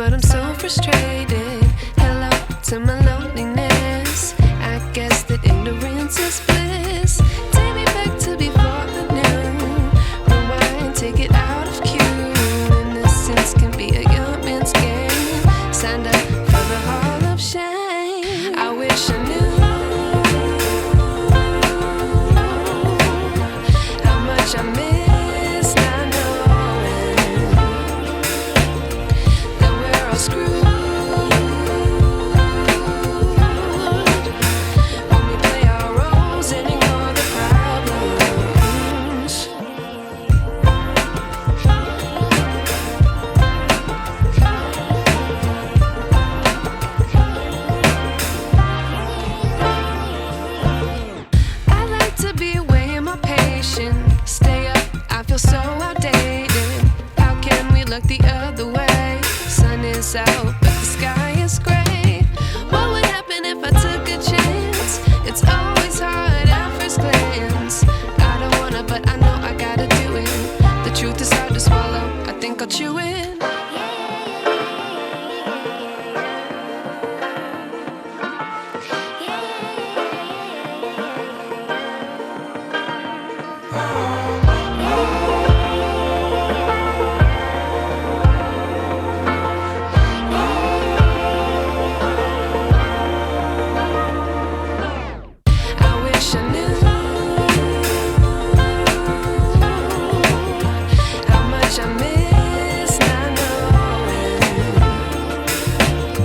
but I'm so frustrated. Hello to my loneliness. I guess that ignorance is bliss. Take me back to before I knew. Rewind, take it out of cue. Innocence can be a young man's game. Signed up for the hall of shame. I wish I knew how much I miss not knowing that we're all screwed. Stay up, I feel so outdated. How can we look the other way? Sun is out, but the sky is gray. What would happen if I took a chance? It's always hard at first glance. I don't wanna, but I know I gotta do it. The truth is hard to swallow, I think I'll chew it. I wish I knew how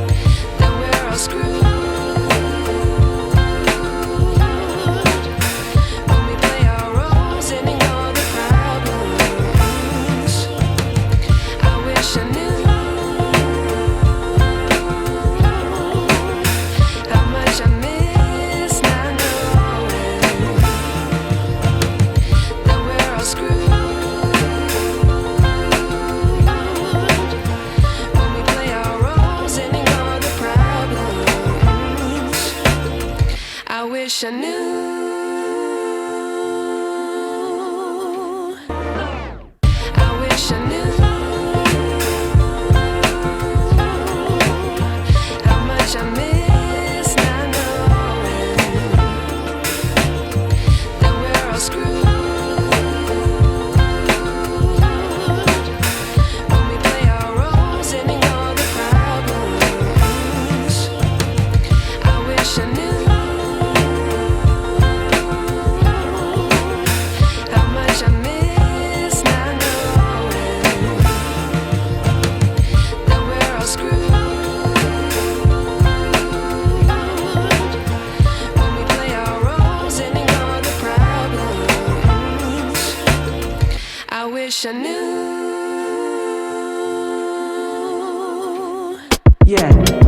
much I miss not knowing that we're all screwed when we play our roles and ignore the problems. I wish I knew I wish I knew. Yeah.